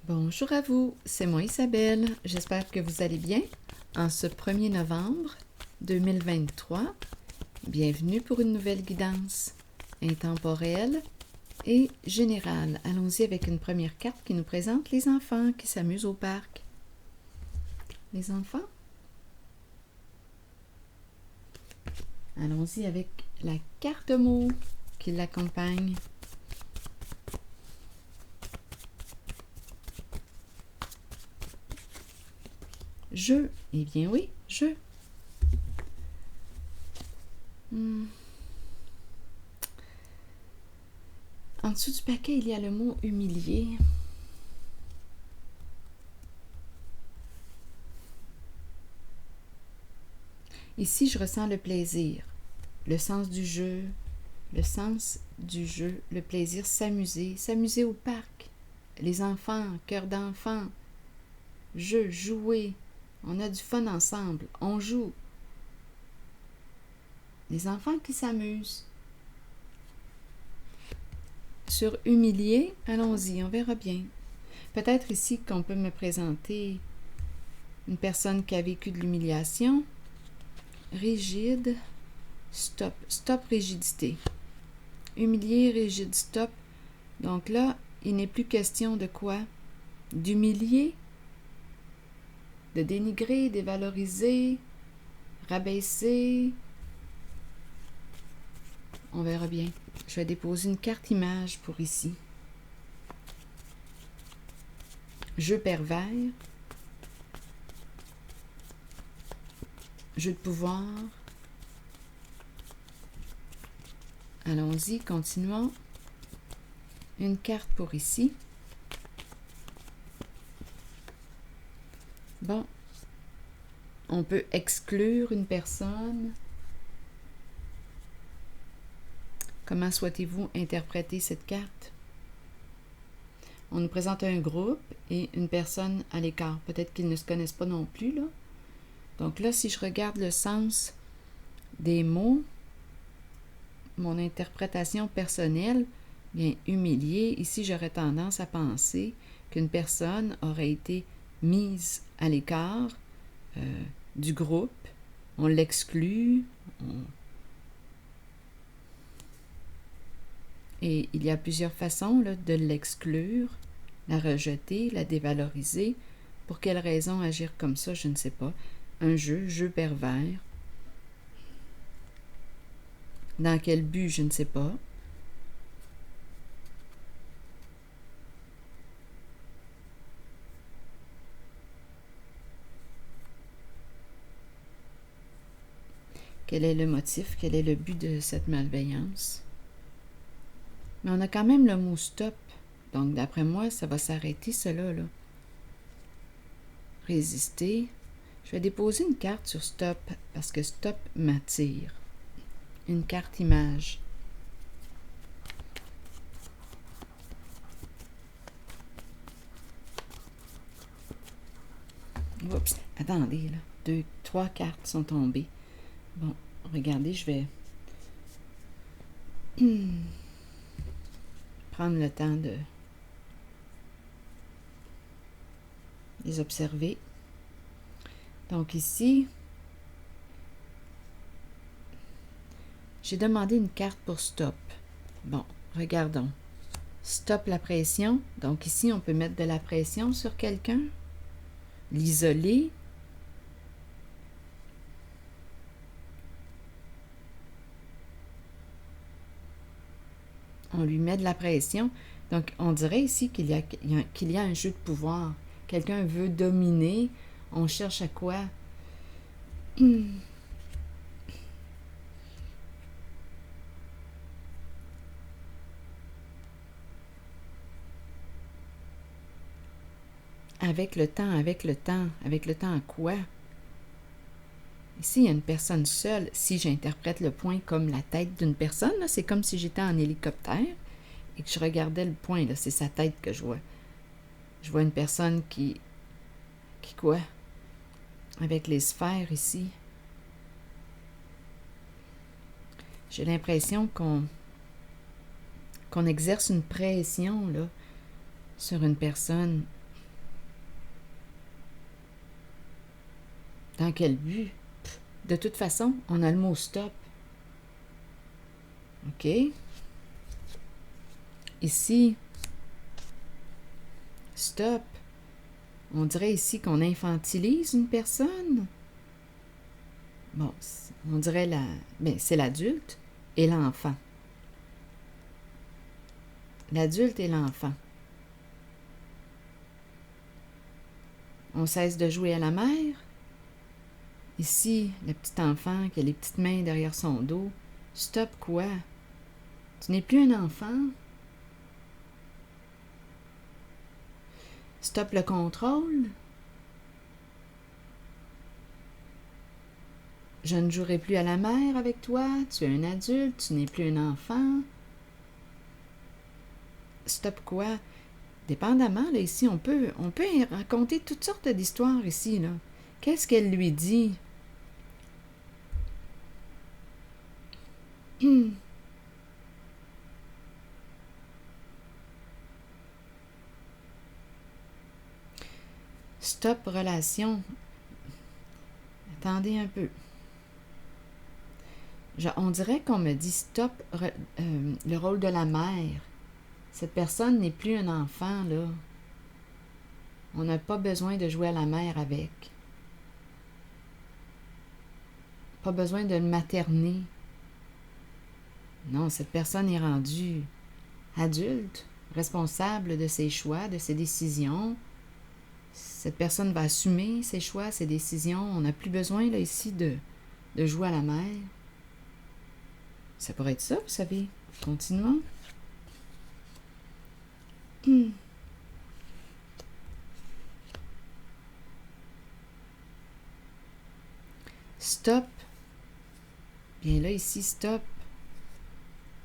Bonjour à vous, c'est moi Isabelle. J'espère que vous allez bien. En ce 1er novembre 2023, bienvenue pour une nouvelle guidance intemporelle et générale. Allons-y avec une première carte qui nous présente les enfants qui s'amusent au parc. Les enfants? Allons-y avec la carte mot qui l'accompagne. Jeu. Eh bien oui, jeu. En dessous du paquet, il y a le mot humilier. Ici, je ressens le plaisir, le sens du jeu, le plaisir s'amuser au parc, les enfants, cœur d'enfant, jeu, jouer, on a du fun ensemble, on joue. Les enfants qui s'amusent. Sur humilier, allons-y, on verra bien. Peut-être ici qu'on peut me présenter une personne qui a vécu de l'humiliation. Rigide, stop rigidité. Humilier, rigide, stop. Donc là, il n'est plus question de quoi? D'humilier, de dénigrer, dévaloriser, rabaisser. On verra bien. Je vais déposer une carte image pour ici. Jeu pervers. Jeu de pouvoir. Allons-y, continuons. Une carte pour ici. Bon. On peut exclure une personne. Comment souhaitez-vous interpréter cette carte? On nous présente un groupe et une personne à l'écart. Peut-être qu'ils ne se connaissent pas non plus, là. Donc là, si je regarde le sens des mots, mon interprétation personnelle, bien humilier, ici j'aurais tendance à penser qu'une personne aurait été mise à l'écart du groupe, on l'exclut, et il y a plusieurs façons là, de l'exclure, la rejeter, la dévaloriser. Pour quelle raison agir comme ça, je ne sais pas. Un jeu pervers. Dans quel but, je ne sais pas. Quel est le motif? Quel est le but de cette malveillance? Mais on a quand même le mot stop. Donc, d'après moi, ça va s'arrêter, cela, là. Résister. Je vais déposer une carte sur stop, parce que stop m'attire. Une carte image. Oups, attendez, là. 3 cartes sont tombées. Bon, regardez, je vais prendre le temps de les observer. Donc ici, j'ai demandé une carte pour stop. Bon, regardons. Stop la pression. Donc ici, on peut mettre de la pression sur quelqu'un. L'isoler. On lui met de la pression. Donc, on dirait ici qu'il y a un jeu de pouvoir. Quelqu'un veut dominer. On cherche à quoi? Avec le temps à quoi? Ici, il y a une personne seule. Si j'interprète le point comme la tête d'une personne, c'est comme si j'étais en hélicoptère et que je regardais le point, là, c'est sa tête que je vois. Je vois une personne qui quoi? Avec les sphères ici. J'ai l'impression qu'on exerce une pression là, sur une personne. Dans quel but? De toute façon, on a le mot stop. OK? Ici, stop. On dirait ici qu'on infantilise une personne. Bon, on dirait c'est l'adulte et l'enfant. L'adulte et l'enfant. On cesse de jouer à la mère. Ici, le petit enfant qui a les petites mains derrière son dos. Stop quoi? Tu n'es plus un enfant. Stop le contrôle. Je ne jouerai plus à la mère avec toi. Tu es un adulte, tu n'es plus un enfant. Stop quoi? Dépendamment, là, ici, on peut raconter toutes sortes d'histoires ici, là. Qu'est-ce qu'elle lui dit? Stop relation. Attendez un peu. On dirait qu'on me dit stop le rôle de la mère. Cette personne n'est plus un enfant, là. On n'a pas besoin de jouer à la mère avec. Pas besoin de le materner. Non, cette personne est rendue adulte, responsable de ses choix, de ses décisions. Cette personne va assumer ses choix, ses décisions. On n'a plus besoin, là, ici, de jouer à la mère. Ça pourrait être ça, vous savez. Continuons. Stop. Bien là, ici, stop.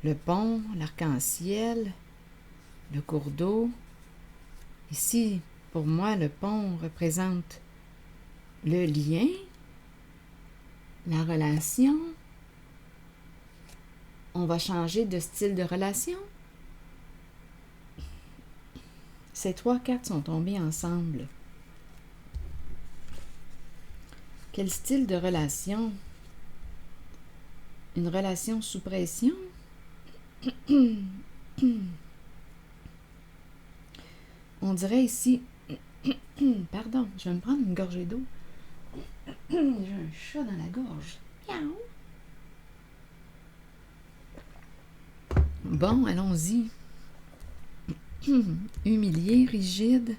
Le pont, l'arc-en-ciel, le cours d'eau. Ici, pour moi, le pont représente le lien, la relation. On va changer de style de relation. Ces 3 cartes sont tombées ensemble. Quel style de relation? Une relation sous pression? On dirait ici... Pardon, je vais me prendre une gorgée d'eau. J'ai un chat dans la gorge. Miaou! Bon, allons-y. Humilié, rigide.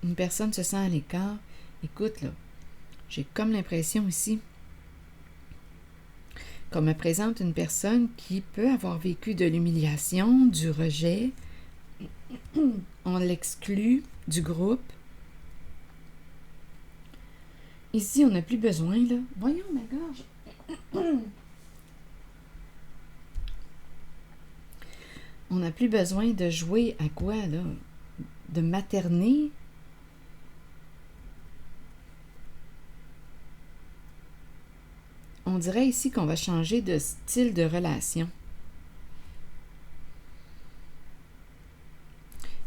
Une personne se sent à l'écart. Écoute, là, j'ai comme l'impression ici qu'on me présente une personne qui peut avoir vécu de l'humiliation, du rejet. On l'exclut du groupe. Ici, on n'a plus besoin, là. Voyons ma gorge. On n'a plus besoin de jouer à quoi, là? De materner. On dirait ici qu'on va changer de style de relation.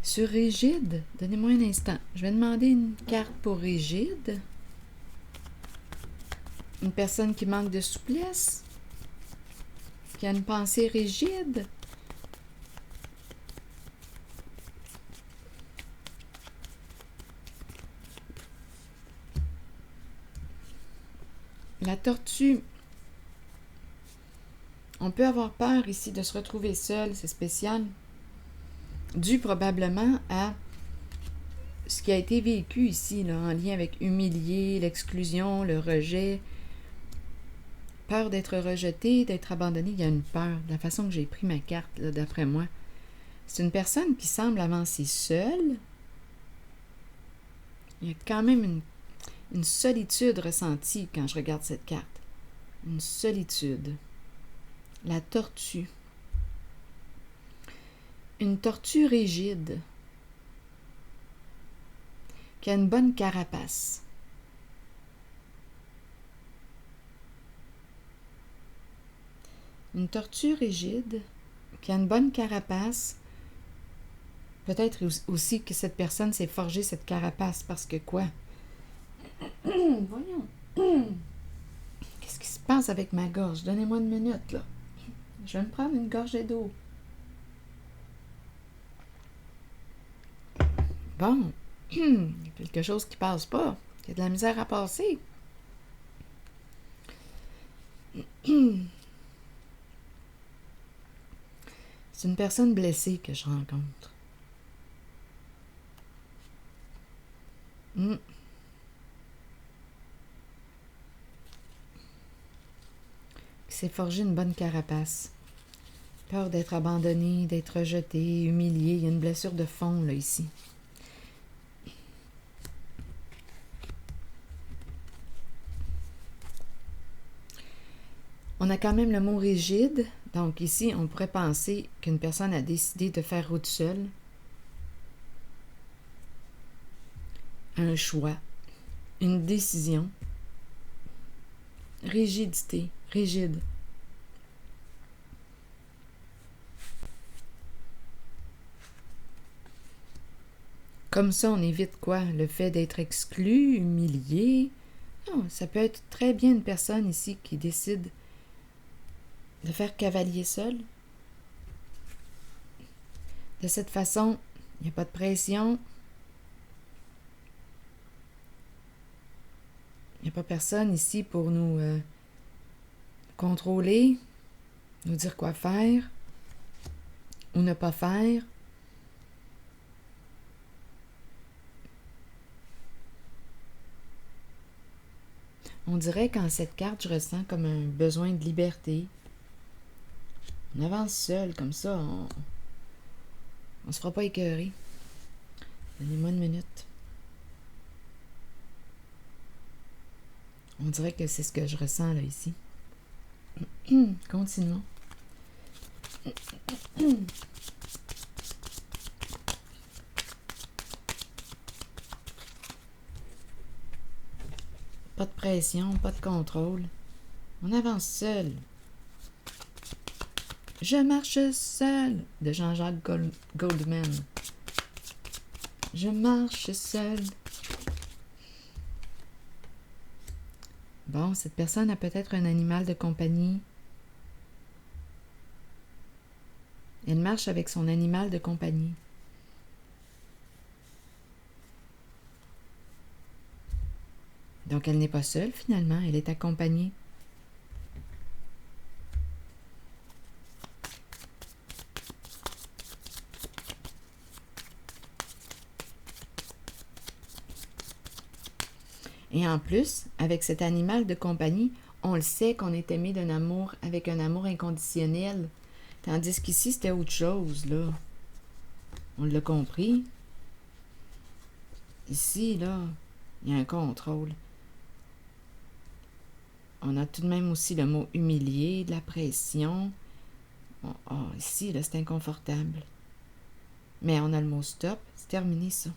Sur rigide, donnez-moi un instant. Je vais demander une carte pour rigide. Une personne qui manque de souplesse, qui a une pensée rigide. La tortue. On peut avoir peur ici de se retrouver seul, c'est spécial. Dû probablement à ce qui a été vécu ici, là, en lien avec humilié, l'exclusion, le rejet. Peur d'être rejeté, d'être abandonné. Il y a une peur. De la façon que j'ai pris ma carte, là, d'après moi. C'est une personne qui semble avancer seule. Il y a quand même une solitude ressentie quand je regarde cette carte. Une solitude. La tortue. Une tortue rigide qui a une bonne carapace. Une tortue rigide qui a une bonne carapace. Peut-être aussi que cette personne s'est forgée cette carapace parce que quoi? Voyons. Qu'est-ce qui se passe avec ma gorge? Donnez-moi une minute, là. Je vais me prendre une gorgée d'eau. Bon. Quelque chose qui passe pas. Il y a de la misère à passer. C'est une personne blessée que je rencontre. Qui s'est forgé une bonne carapace. Peur d'être abandonné, d'être rejeté, humilié. Il y a une blessure de fond, là, ici. On a quand même le mot rigide. Donc ici, on pourrait penser qu'une personne a décidé de faire route seule. Un choix, une décision. Rigidité, rigide. Comme ça, on évite quoi? Le fait d'être exclu, humilié. Non, ça peut être très bien une personne ici qui décide de faire cavalier seul. De cette façon, il n'y a pas de pression. Il n'y a pas personne ici pour nous contrôler, nous dire quoi faire ou ne pas faire. On dirait qu'en cette carte, je ressens comme un besoin de liberté. On avance seul, comme ça, on se fera pas écœurer. Donnez-moi une minute. On dirait que c'est ce que je ressens là ici. Continuons. Pas de pression, pas de contrôle. On avance seul. Je marche seul de Jean-Jacques Goldman. Je marche seul. Bon, cette personne a peut-être un animal de compagnie. Elle marche avec son animal de compagnie. Donc, elle n'est pas seule, finalement. Elle est accompagnée. Et en plus, avec cet animal de compagnie, on le sait qu'on est aimé d'un amour, avec un amour inconditionnel. Tandis qu'ici, c'était autre chose, là. On l'a compris. Ici, là, il y a un contrôle. On a tout de même aussi le mot humilié, de la pression. Ici, là, c'est inconfortable. Mais on a le mot stop. C'est terminé, ça.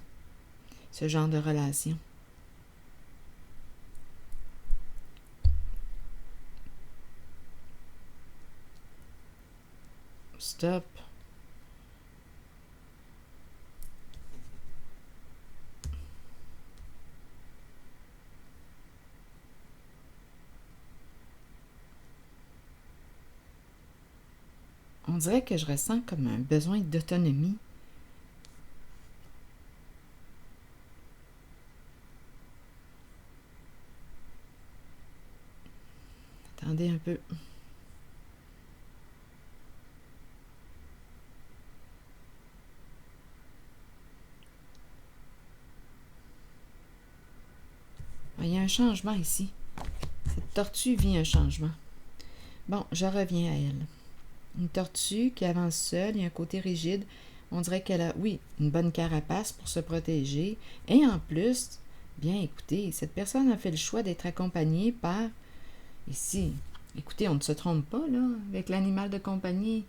Ce genre de relation. Stop. On dirait que je ressens comme un besoin d'autonomie. Attendez un peu. Il y a un changement ici. Cette tortue vit un changement. Bon, je reviens à elle. Une tortue qui avance seule, il y a un côté rigide. On dirait qu'elle a, oui, une bonne carapace pour se protéger. Et en plus, bien écoutez, cette personne a fait le choix d'être accompagnée par, ici, écoutez, on ne se trompe pas, là, avec l'animal de compagnie.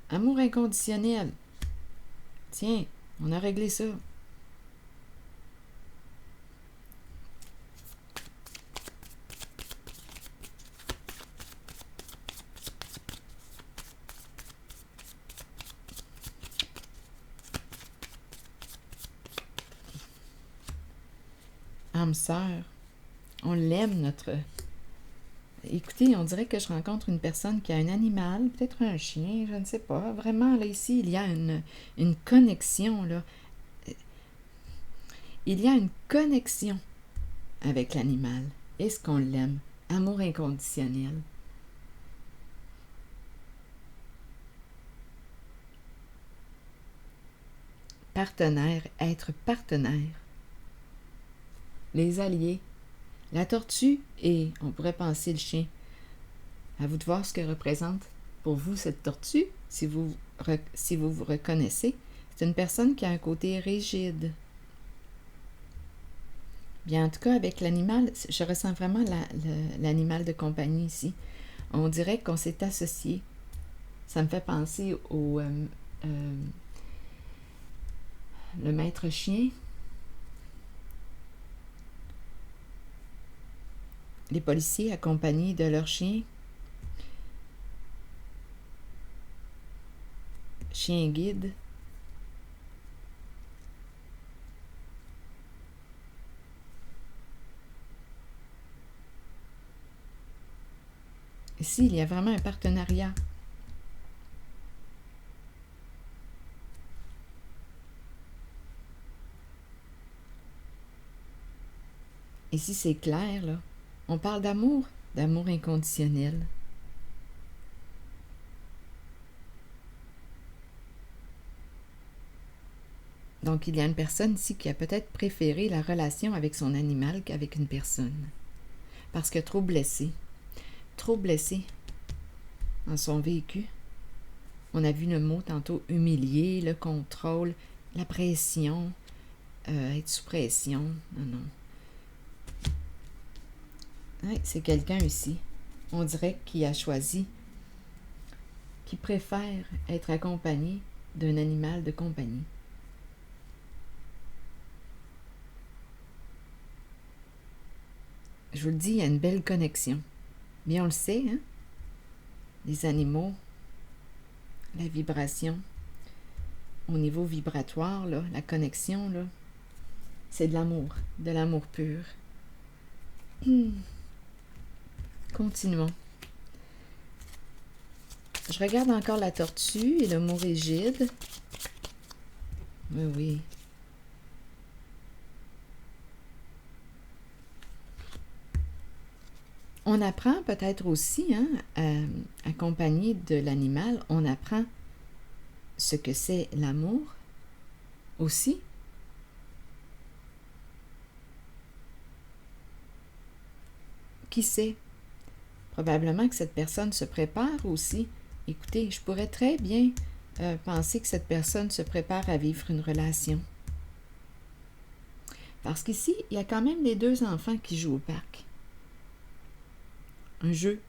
Amour inconditionnel. Tiens, on a réglé ça. âme sœur. On l'aime, notre... Écoutez, on dirait que je rencontre une personne qui a un animal, peut-être un chien, je ne sais pas. Vraiment, là, ici, il y a une connexion, là. Il y a une connexion avec l'animal. Est-ce qu'on l'aime? Amour inconditionnel. Partenaire, être partenaire. Les alliés. La tortue et, on pourrait penser, le chien. À vous de voir ce que représente pour vous cette tortue, si vous vous reconnaissez. C'est une personne qui a un côté rigide. Bien, en tout cas, avec l'animal, je ressens vraiment l'animal de compagnie ici. On dirait qu'on s'est associé. Ça me fait penser au le maître chien. Les policiers accompagnés de leur chien. Chien guide. Ici, il y a vraiment un partenariat. Ici, c'est clair, là. On parle d'amour inconditionnel. Donc, il y a une personne ici qui a peut-être préféré la relation avec son animal qu'avec une personne. Parce que trop blessé dans son vécu. On a vu le mot tantôt humilier, le contrôle, la pression, être sous pression. Non. Ouais, c'est quelqu'un ici. On dirait qui a choisi, qui préfère être accompagné d'un animal de compagnie. Je vous le dis, il y a une belle connexion. Mais on le sait, hein? Les animaux, la vibration, au niveau vibratoire, là, la connexion, là, c'est de l'amour pur. Continuons. Je regarde encore la tortue et le mot rigide. Oui. On apprend peut-être aussi, hein, accompagné de l'animal, on apprend ce que c'est l'amour aussi. Qui sait? Probablement que cette personne se prépare aussi. Écoutez, je pourrais très bien penser que cette personne se prépare à vivre une relation. Parce qu'ici, il y a quand même les 2 enfants qui jouent au parc. Un jeu.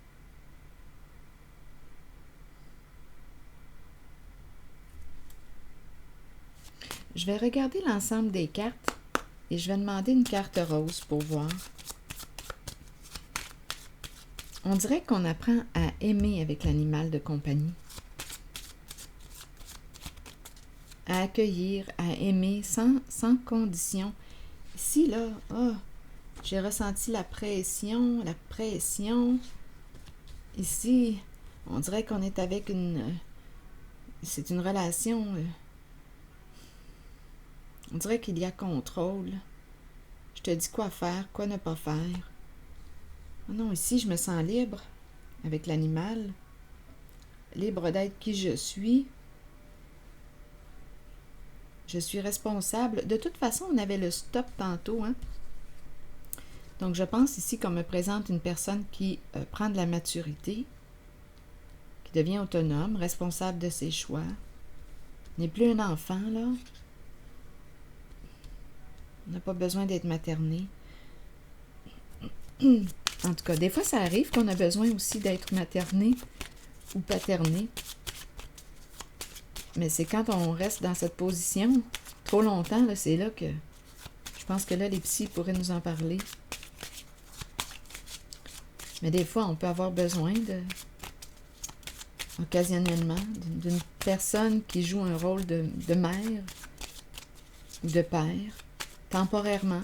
Je vais regarder l'ensemble des cartes et je vais demander une carte rose pour voir. On dirait qu'on apprend à aimer avec l'animal de compagnie. À accueillir, à aimer sans condition. Ici, là, j'ai ressenti la pression. Ici, on dirait qu'on est avec c'est une relation. On dirait qu'il y a contrôle. Je te dis quoi faire, quoi ne pas faire. Oh non, ici, je me sens libre avec l'animal. Libre d'être qui je suis. Je suis responsable. De toute façon, on avait le stop tantôt, hein? Donc, je pense ici qu'on me présente une personne qui prend de la maturité, qui devient autonome, responsable de ses choix. N'est plus un enfant, là. On n'a pas besoin d'être materné. En tout cas, des fois, ça arrive qu'on a besoin aussi d'être materné ou paterné. Mais c'est quand on reste dans cette position trop longtemps, là, c'est là que... Je pense que là, les psys pourraient nous en parler. Mais des fois, on peut avoir besoin occasionnellement, d'une personne qui joue un rôle de mère ou de père, temporairement.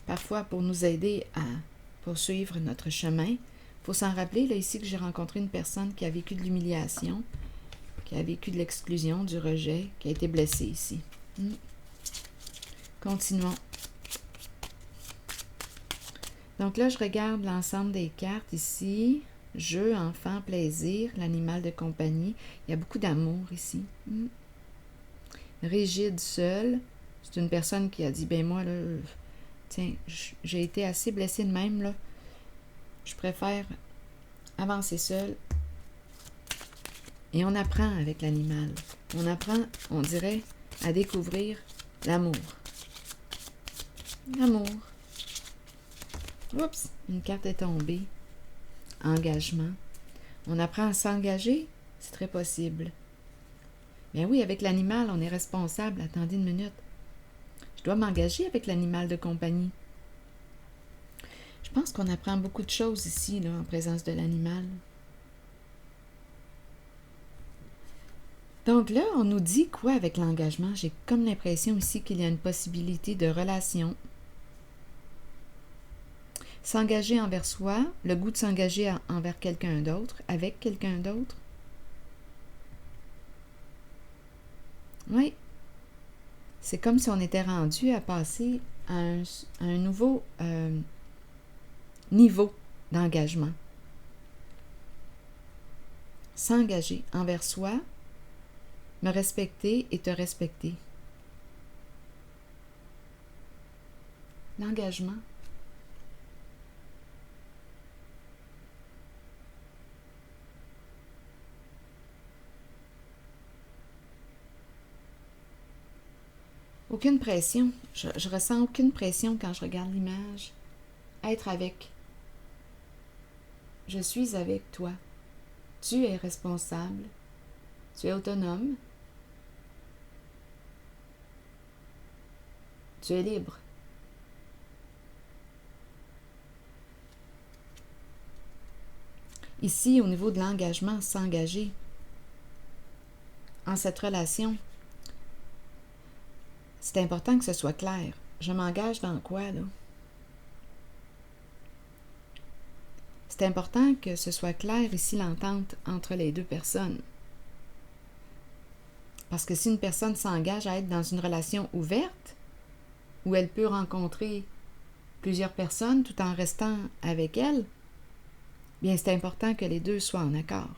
parfois pour nous aider à poursuivre notre chemin. Il faut s'en rappeler, là, ici, que j'ai rencontré une personne qui a vécu de l'humiliation, qui a vécu de l'exclusion, du rejet, qui a été blessée ici. Continuons. Donc là, je regarde l'ensemble des cartes ici. Jeu, enfant, plaisir, l'animal de compagnie. Il y a beaucoup d'amour ici. Rigide, seul. C'est une personne qui a dit, ben moi, là, tiens, j'ai été assez blessée de même, là. Je préfère avancer seul. Et on apprend avec l'animal. On apprend, on dirait, à découvrir l'amour. L'amour. Oups, une carte est tombée. Engagement. On apprend à s'engager, c'est très possible. Bien oui, avec l'animal, on est responsable. Attendez une minute. Je dois m'engager avec l'animal de compagnie. Je pense qu'on apprend beaucoup de choses ici, là, en présence de l'animal. Donc là, on nous dit quoi avec l'engagement? J'ai comme l'impression ici qu'il y a une possibilité de relation. S'engager envers soi, le goût de s'engager envers quelqu'un d'autre, avec quelqu'un d'autre. Oui. C'est comme si on était rendu à passer à un nouveau niveau d'engagement. S'engager envers soi, me respecter et te respecter. L'engagement. Aucune pression. Je ressens aucune pression quand je regarde l'image. Être avec. Je suis avec toi. Tu es responsable. Tu es autonome. Tu es libre. Ici, au niveau de l'engagement, s'engager en cette relation, c'est important que ce soit clair. Je m'engage dans quoi, là? C'est important que ce soit clair ici l'entente entre les deux personnes. Parce que si une personne s'engage à être dans une relation ouverte, où elle peut rencontrer plusieurs personnes tout en restant avec elle, bien c'est important que les deux soient en accord.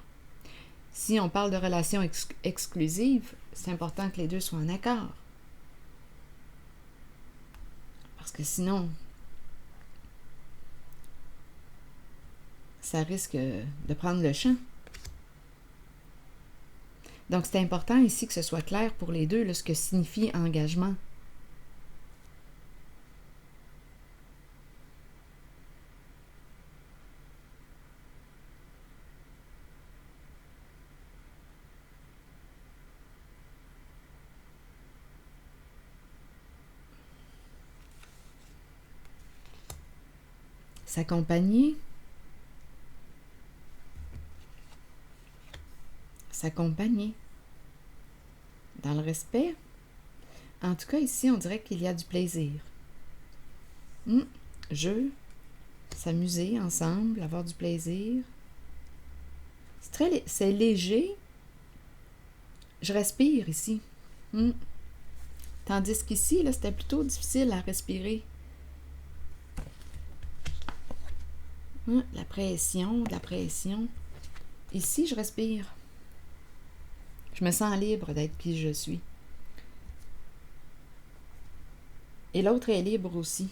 Si on parle de relation exclusive, c'est important que les deux soient en accord. Parce que sinon, ça risque de prendre le champ. Donc, c'est important ici que ce soit clair pour les deux, là, ce que signifie engagement. S'accompagner. S'accompagner. Dans le respect. En tout cas, ici, on dirait qu'il y a du plaisir. Jeu. S'amuser ensemble, avoir du plaisir. C'est léger. Je respire ici. Tandis qu'ici, là, c'était plutôt difficile à respirer. La pression, de la pression. Ici, je respire. Je me sens libre d'être qui je suis. Et l'autre est libre aussi.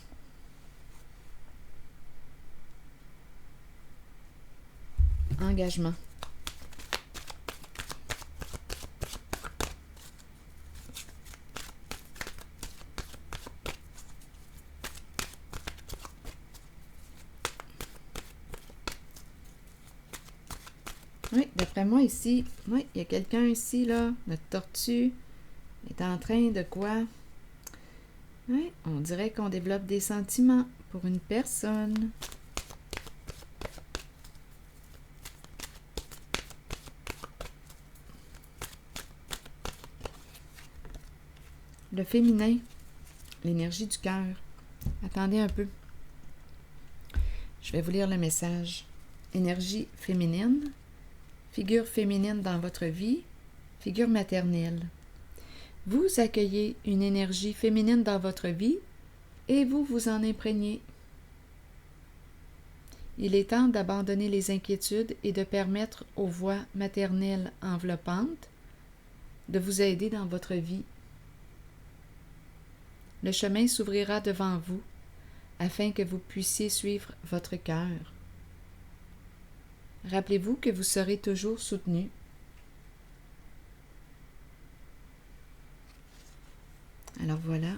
Engagement. Oui, d'après moi ici, oui, il y a quelqu'un ici, là, notre tortue, est en train de quoi? Oui, on dirait qu'on développe des sentiments pour une personne. Le féminin, l'énergie du cœur. Attendez un peu. Je vais vous lire le message. Énergie féminine, figure féminine dans votre vie, figure maternelle. Vous accueillez une énergie féminine dans votre vie et vous vous en imprégnez. Il est temps d'abandonner les inquiétudes et de permettre aux voix maternelles enveloppantes de vous aider dans votre vie. Le chemin s'ouvrira devant vous afin que vous puissiez suivre votre cœur. Rappelez-vous que vous serez toujours soutenu. Alors voilà.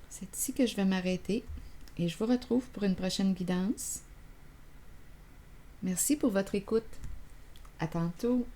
C'est ici que je vais m'arrêter et je vous retrouve pour une prochaine guidance. Merci pour votre écoute. À tantôt.